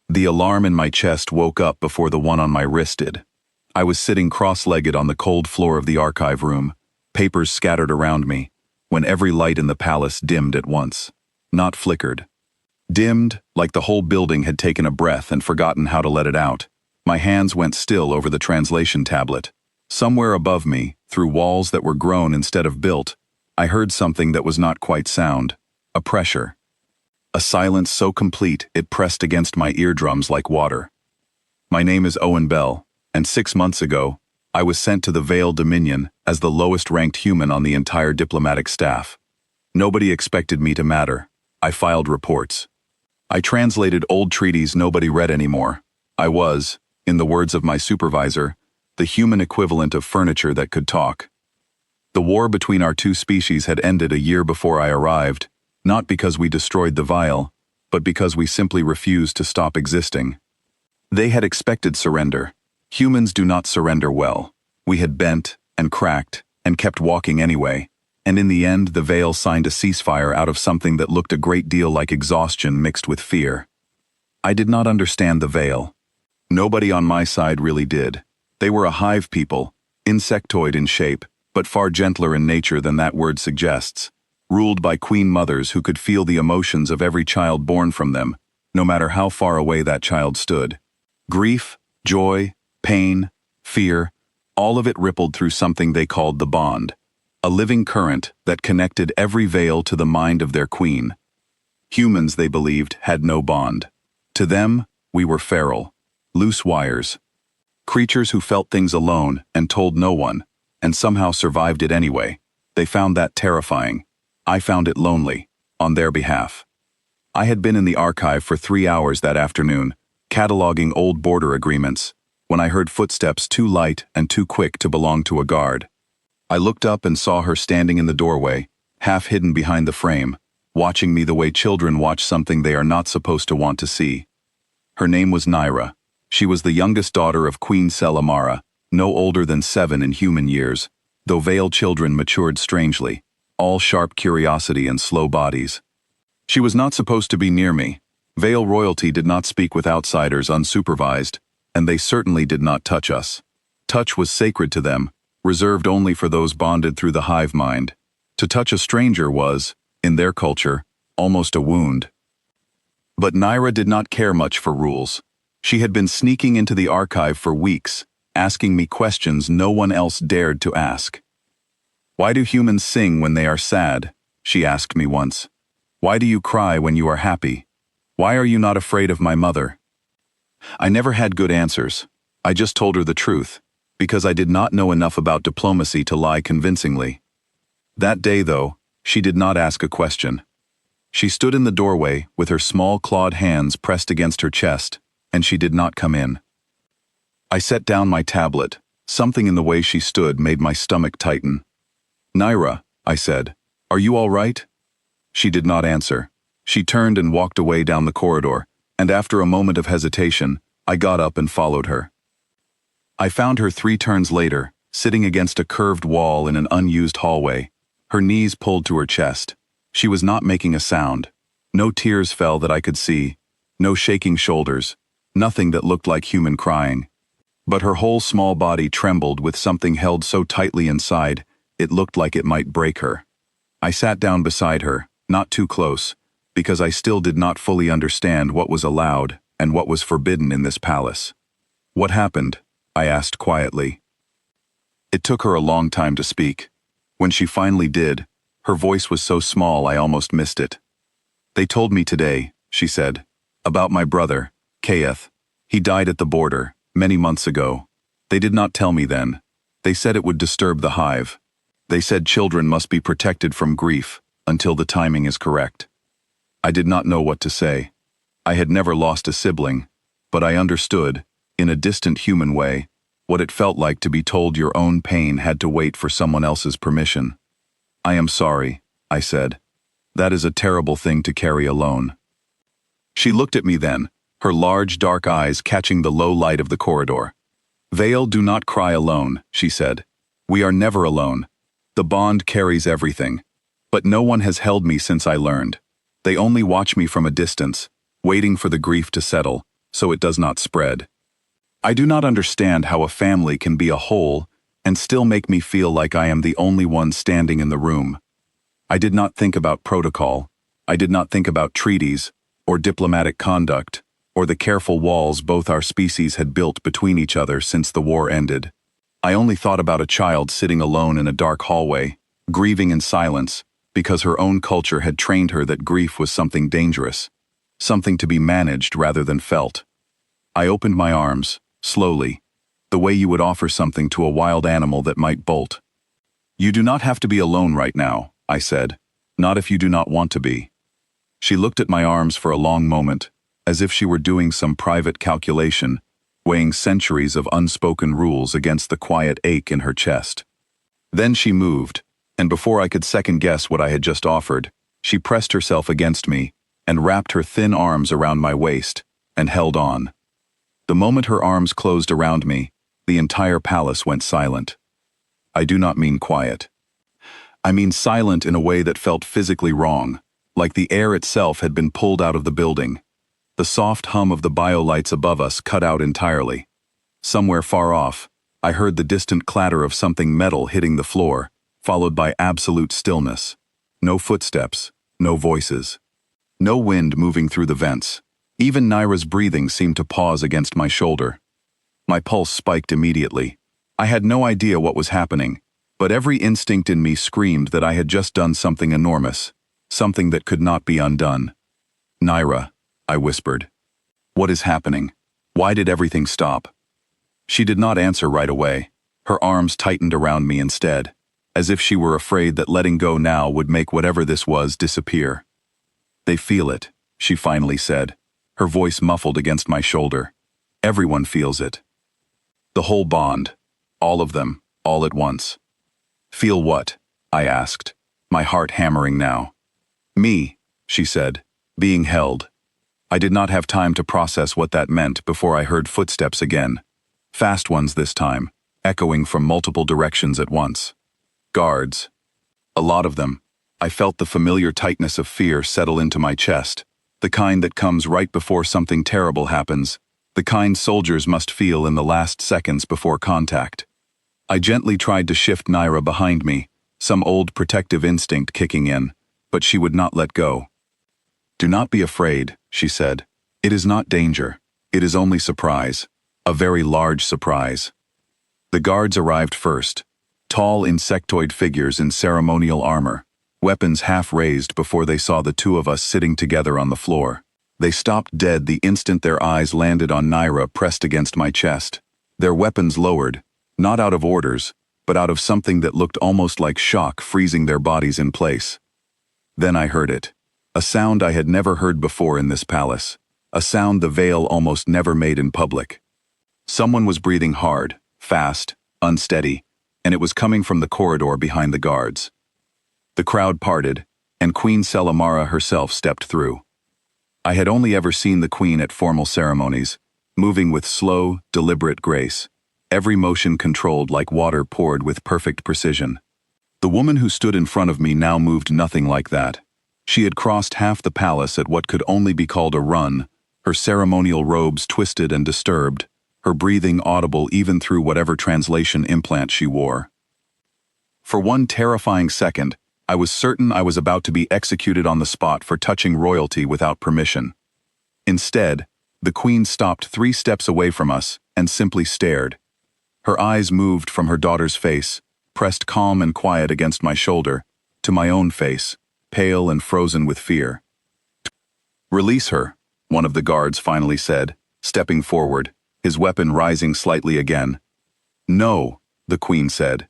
The alarm in my chest woke up before the one on my wrist did. I was sitting cross-legged on the cold floor of the archive room, papers scattered around me, when every light in the palace dimmed at once. Not flickered. Dimmed, like the whole building had taken a breath and forgotten how to let it out. My hands went still over the translation tablet. Somewhere above me, through walls that were grown instead of built, I heard something that was not quite sound. A pressure. A silence so complete it pressed against my eardrums like water. My name is Owen Bell, and 6 months ago, I was sent to the Vale Dominion as the lowest-ranked human on the entire diplomatic staff. Nobody expected me to matter. I filed reports. I translated old treaties nobody read anymore. I was, in the words of my supervisor, the human equivalent of furniture that could talk. The war between our two species had ended a year before I arrived, not because we destroyed the vial, but because we simply refused to stop existing. They had expected surrender. Humans do not surrender well. We had bent and cracked and kept walking anyway, and in the end the Vale signed a ceasefire out of something that looked a great deal like exhaustion mixed with fear. I did not understand the Vale. Nobody on my side really did. They were a hive people, insectoid in shape, but far gentler in nature than that word suggests, ruled by queen mothers who could feel the emotions of every child born from them, no matter how far away that child stood. Grief, joy, pain, fear, all of it rippled through something they called the bond, a living current that connected every Vale to the mind of their queen. Humans, they believed, had no bond. To them, we were feral, loose wires, creatures who felt things alone and told no one, and somehow survived it anyway. They found that terrifying. I found it lonely, on their behalf. I had been in the archive for 3 hours that afternoon, cataloging old border agreements, when I heard footsteps too light and too quick to belong to a guard. I looked up and saw her standing in the doorway, half hidden behind the frame, watching me the way children watch something they are not supposed to want to see. Her name was Naira. She was the youngest daughter of Queen Selamara, no older than 7 in human years, though Vale children matured strangely, all sharp curiosity and slow bodies. She was not supposed to be near me. Vale royalty did not speak with outsiders unsupervised, and they certainly did not touch us. Touch was sacred to them, reserved only for those bonded through the hive mind. To touch a stranger was, in their culture, almost a wound. But Naira did not care much for rules. She had been sneaking into the archive for weeks, asking me questions no one else dared to ask. "Why do humans sing when they are sad?" she asked me once. "Why do you cry when you are happy? Why are you not afraid of my mother?" I never had good answers. I just told her the truth, because I did not know enough about diplomacy to lie convincingly. That day, though, she did not ask a question. She stood in the doorway with her small clawed hands pressed against her chest, and she did not come in. I set down my tablet. Something in the way she stood made my stomach tighten. "Naira," I said, "are you all right?" She did not answer. She turned and walked away down the corridor, and after a moment of hesitation, I got up and followed her. I found her 3 turns later, sitting against a curved wall in an unused hallway, her knees pulled to her chest. She was not making a sound. No tears fell that I could see, no shaking shoulders, nothing that looked like human crying. But her whole small body trembled with something held so tightly inside, it looked like it might break her. I sat down beside her, not too close, because I still did not fully understand what was allowed and what was forbidden in this palace. "What happened?" I asked quietly. It took her a long time to speak. When she finally did, her voice was so small I almost missed it. "They told me today," she said, "about my brother, Kayeth. He died at the border, many months ago. They did not tell me then. They said it would disturb the hive. They said children must be protected from grief until the timing is correct." I did not know what to say. I had never lost a sibling, but I understood, in a distant human way, what it felt like to be told your own pain had to wait for someone else's permission. "I am sorry," I said. "That is a terrible thing to carry alone." She looked at me then, her large dark eyes catching the low light of the corridor. "Vale do not cry alone," she said. "We are never alone. The bond carries everything. But no one has held me since I learned. They only watch me from a distance, waiting for the grief to settle, so it does not spread. I do not understand how a family can be a whole and still make me feel like I am the only one standing in the room. I did not think about protocol. I did not think about treaties, or diplomatic conduct, or the careful walls both our species had built between each other since the war ended. I only thought about a child sitting alone in a dark hallway, grieving in silence, because her own culture had trained her that grief was something dangerous, something to be managed rather than felt. I opened my arms, slowly, the way you would offer something to a wild animal that might bolt. "You do not have to be alone right now," I said, "not if you do not want to be." She looked at my arms for a long moment, as if she were doing some private calculation, weighing centuries of unspoken rules against the quiet ache in her chest. Then she moved, and before I could second-guess what I had just offered, she pressed herself against me and wrapped her thin arms around my waist and held on. The moment her arms closed around me, the entire palace went silent. I do not mean quiet. I mean silent in a way that felt physically wrong, like the air itself had been pulled out of the building. The soft hum of the biolights above us cut out entirely. Somewhere far off, I heard the distant clatter of something metal hitting the floor, followed by absolute stillness. No footsteps, no voices. No wind moving through the vents. Even Naira's breathing seemed to pause against my shoulder. My pulse spiked immediately. I had no idea what was happening, but every instinct in me screamed that I had just done something enormous, something that could not be undone. "Naira," I whispered. "What is happening? Why did everything stop?" She did not answer right away. Her arms tightened around me instead, as if she were afraid that letting go now would make whatever this was disappear. "They feel it," she finally said, her voice muffled against my shoulder. "Everyone feels it. The whole bond. All of them, all at once." "Feel what?" I asked, my heart hammering now. "Me," she said, "being held." I did not have time to process what that meant before I heard footsteps again. Fast ones this time, echoing from multiple directions at once. Guards. A lot of them. I felt the familiar tightness of fear settle into my chest, the kind that comes right before something terrible happens, the kind soldiers must feel in the last seconds before contact. I gently tried to shift Naira behind me, some old protective instinct kicking in, but she would not let go. "Do not be afraid," she said. "It is not danger. It is only surprise. A very large surprise." The guards arrived first. Tall insectoid figures in ceremonial armor, weapons half raised before they saw the two of us sitting together on the floor. They stopped dead the instant their eyes landed on Naira pressed against my chest. Their weapons lowered, not out of orders, but out of something that looked almost like shock freezing their bodies in place. Then I heard it. A sound I had never heard before in this palace. A sound the veil almost never made in public. Someone was breathing hard, fast, unsteady, and it was coming from the corridor behind the guards. The crowd parted, and Queen Selamara herself stepped through. I had only ever seen the queen at formal ceremonies, moving with slow, deliberate grace, every motion controlled like water poured with perfect precision. The woman who stood in front of me now moved nothing like that. She had crossed half the palace at what could only be called a run, her ceremonial robes twisted and disturbed, her breathing audible even through whatever translation implant she wore. For one terrifying second, I was certain I was about to be executed on the spot for touching royalty without permission. Instead, the queen stopped 3 steps away from us and simply stared. Her eyes moved from her daughter's face, pressed calm and quiet against my shoulder, to my own face, pale and frozen with fear. "Release her," one of the guards finally said, stepping forward, his weapon rising slightly again. "No," the queen said.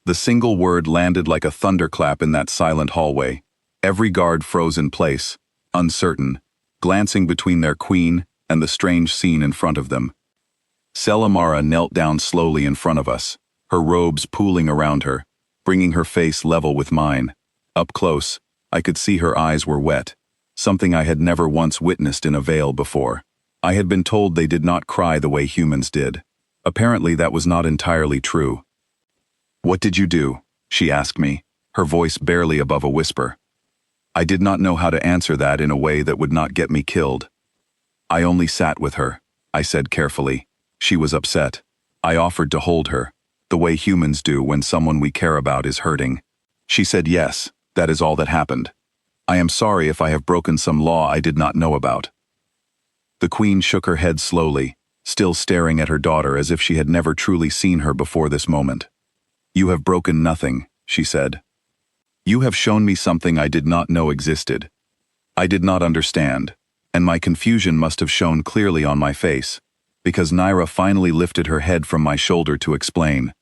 The single word landed like a thunderclap in that silent hallway. Every guard froze in place, uncertain, glancing between their queen and the strange scene in front of them. Selamara knelt down slowly in front of us, her robes pooling around her, bringing her face level with mine. Up close, I could see her eyes were wet, something I had never once witnessed in a veil before. I had been told they did not cry the way humans did. Apparently that was not entirely true. "What did you do?" she asked me, her voice barely above a whisper. I did not know how to answer that in a way that would not get me killed. I only sat with her, I said carefully. She was upset. I offered to hold her, the way humans do when someone we care about is hurting. She said yes, that is all that happened. I am sorry if I have broken some law I did not know about. The Queen shook her head slowly, still staring at her daughter as if she had never truly seen her before this moment. You have broken nothing, she said. You have shown me something I did not know existed. I did not understand, and my confusion must have shown clearly on my face, because Naira finally lifted her head from my shoulder to explain.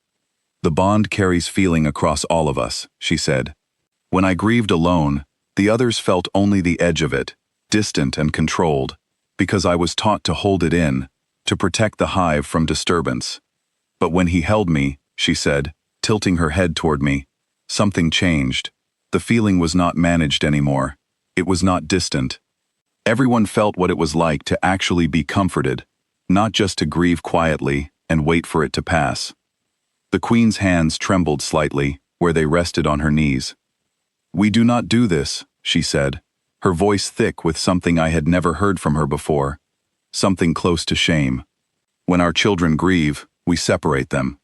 The bond carries feeling across all of us, she said. When I grieved alone, the others felt only the edge of it, distant and controlled, because I was taught to hold it in, to protect the hive from disturbance. But when he held me, she said, tilting her head toward me, something changed. The feeling was not managed anymore. It was not distant. Everyone felt what it was like to actually be comforted, not just to grieve quietly and wait for it to pass. The Queen's hands trembled slightly, where they rested on her knees. We do not do this, she said, her voice thick with something I had never heard from her before, something close to shame. When our children grieve, we separate them.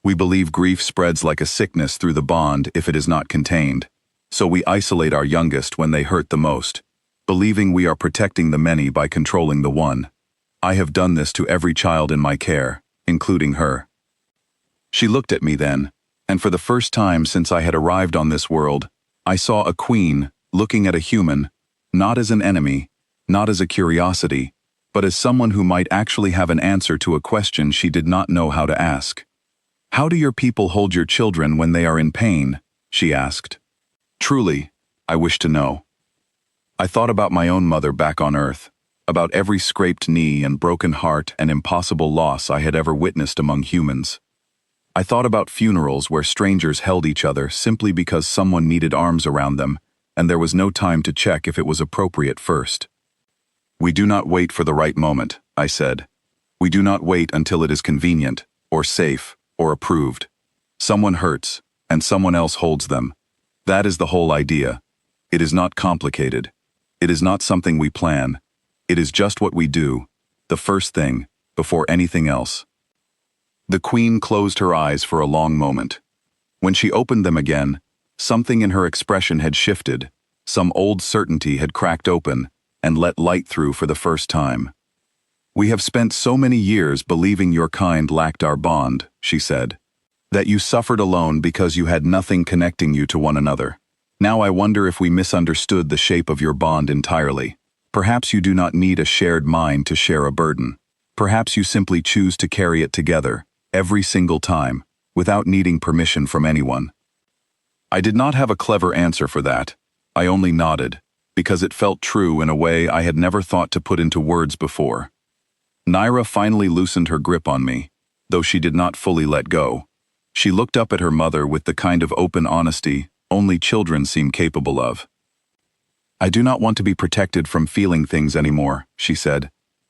We believe grief spreads like a sickness through the bond if it is not contained, so we isolate our youngest when they hurt the most, believing we are protecting the many by controlling the one. I have done this to every child in my care, including her. She looked at me then, and for the first time since I had arrived on this world, I saw a queen looking at a human, not as an enemy, not as a curiosity, but as someone who might actually have an answer to a question she did not know how to ask. How do your people hold your children when they are in pain? She asked. Truly, I wish to know. I thought about my own mother back on Earth, about every scraped knee and broken heart and impossible loss I had ever witnessed among humans. I thought about funerals where strangers held each other simply because someone needed arms around them, and there was no time to check if it was appropriate first. We do not wait for the right moment, I said. We do not wait until it is convenient, or safe, or approved. Someone hurts, and someone else holds them. That is the whole idea. It is not complicated. It is not something we plan. It is just what we do, the first thing, before anything else. The Queen closed her eyes for a long moment. When she opened them again, something in her expression had shifted, some old certainty had cracked open and let light through for the first time. We have spent so many years believing your kind lacked our bond, she said, that you suffered alone because you had nothing connecting you to one another. Now I wonder if we misunderstood the shape of your bond entirely. Perhaps you do not need a shared mind to share a burden. Perhaps you simply choose to carry it together, every single time, without needing permission from anyone. I did not have a clever answer for that. I only nodded, because it felt true in a way I had never thought to put into words before. Naira finally loosened her grip on me, though she did not fully let go. She looked up at her mother with the kind of open honesty only children seem capable of. I do not want to be protected from feeling things anymore, she said.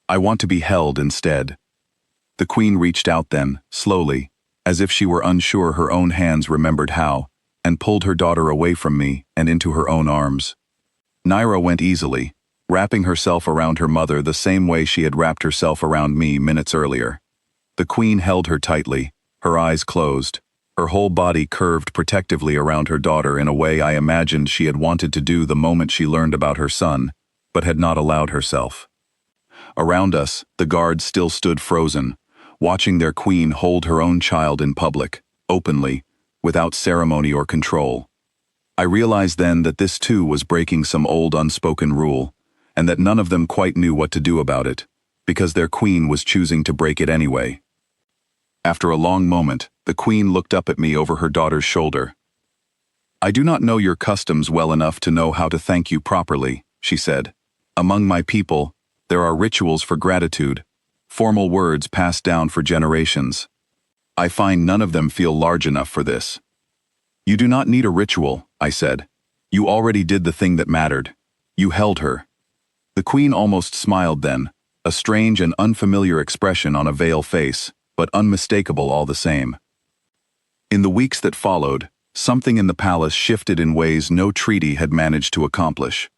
I want to be held instead. The Queen reached out then, slowly, as if she were unsure her own hands remembered how, and pulled her daughter away from me and into her own arms. Naira went easily, wrapping herself around her mother the same way she had wrapped herself around me minutes earlier. The Queen held her tightly, her eyes closed, her whole body curved protectively around her daughter in a way I imagined she had wanted to do the moment she learned about her son, but had not allowed herself. Around us, the guards still stood frozen, watching their queen hold her own child in public, openly, without ceremony or control. I realized then that this too was breaking some old unspoken rule, and that none of them quite knew what to do about it, because their queen was choosing to break it anyway. After a long moment, the Queen looked up at me over her daughter's shoulder. I do not know your customs well enough to know how to thank you properly, she said. Among my people, there are rituals for gratitude, formal words passed down for generations. I find none of them feel large enough for this. You do not need a ritual, I said. You already did the thing that mattered. You held her. The Queen almost smiled then, a strange and unfamiliar expression on a veiled face, but unmistakable all the same. In the weeks that followed, something in the palace shifted in ways no treaty had managed to accomplish.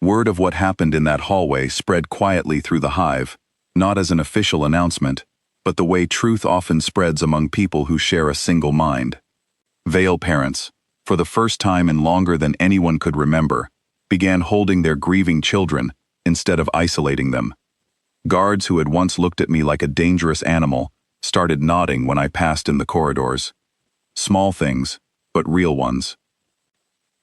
Word of what happened in that hallway spread quietly through the hive, not as an official announcement, but the way truth often spreads among people who share a single mind. Vale parents, for the first time in longer than anyone could remember, began holding their grieving children instead of isolating them. Guards who had once looked at me like a dangerous animal started nodding when I passed in the corridors. Small things, but real ones.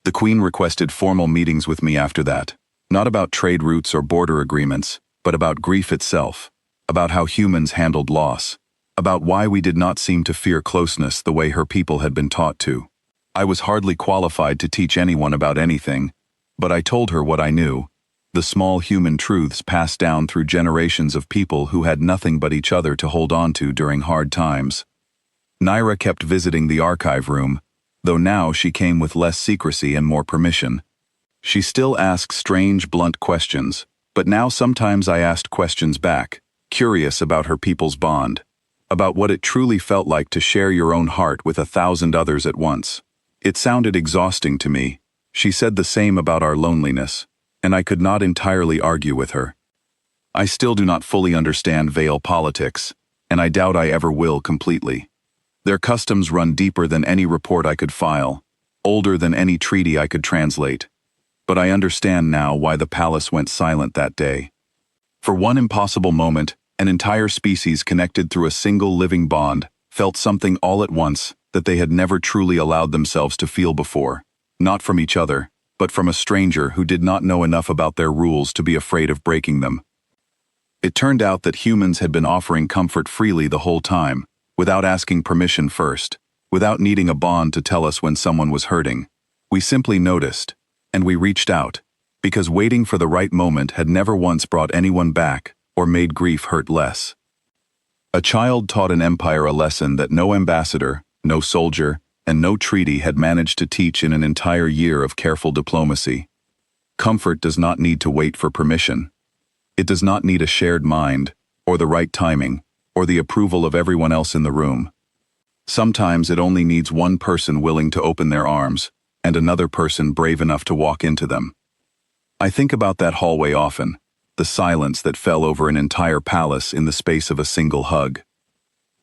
The Queen requested formal meetings with me after that, not about trade routes or border agreements, but about grief itself, about how humans handled loss, about why we did not seem to fear closeness the way her people had been taught to. I was hardly qualified to teach anyone about anything, but I told her what I knew, the small human truths passed down through generations of people who had nothing but each other to hold on to during hard times. Naira kept visiting the archive room, though now she came with less secrecy and more permission. She still asked strange, blunt questions, but now sometimes I asked questions back, curious about her people's bond, about what it truly felt like to share your own heart with 1,000 others at once. It sounded exhausting to me. She said the same about our loneliness, and I could not entirely argue with her. I still do not fully understand Vale politics, and I doubt I ever will completely. Their customs run deeper than any report I could file, older than any treaty I could translate. But I understand now why the palace went silent that day. For one impossible moment, an entire species connected through a single living bond felt something all at once that they had never truly allowed themselves to feel before, not from each other, but from a stranger who did not know enough about their rules to be afraid of breaking them. It turned out that humans had been offering comfort freely the whole time, without asking permission first, without needing a bond to tell us when someone was hurting. We simply noticed, and we reached out, because waiting for the right moment had never once brought anyone back or made grief hurt less. A child taught an empire a lesson that no ambassador, no soldier, and no treaty had managed to teach in an entire year of careful diplomacy. Comfort does not need to wait for permission. It does not need a shared mind, or the right timing, or the approval of everyone else in the room. Sometimes it only needs one person willing to open their arms, and another person brave enough to walk into them. I think about that hallway often, the silence that fell over an entire palace in the space of a single hug.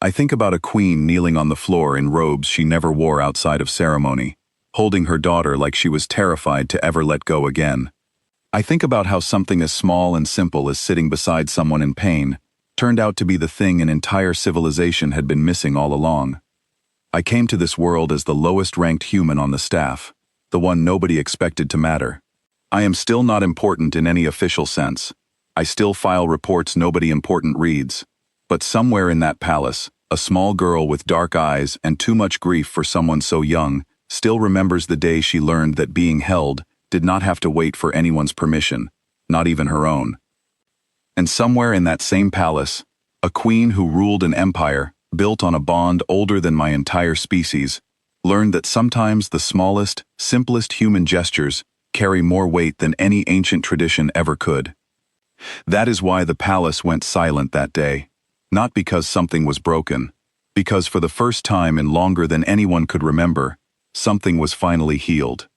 I think about a queen kneeling on the floor in robes she never wore outside of ceremony, holding her daughter like she was terrified to ever let go again. I think about how something as small and simple as sitting beside someone in pain turned out to be the thing an entire civilization had been missing all along. I came to this world as the lowest-ranked human on the staff, the one nobody expected to matter. I am still not important in any official sense. I still file reports nobody important reads. But somewhere in that palace, a small girl with dark eyes and too much grief for someone so young still remembers the day she learned that being held did not have to wait for anyone's permission, not even her own. And somewhere in that same palace, a queen who ruled an empire built on a bond older than my entire species, learned that sometimes the smallest, simplest human gestures carry more weight than any ancient tradition ever could. That is why the palace went silent that day. Not because something was broken, because for the first time in longer than anyone could remember, something was finally healed.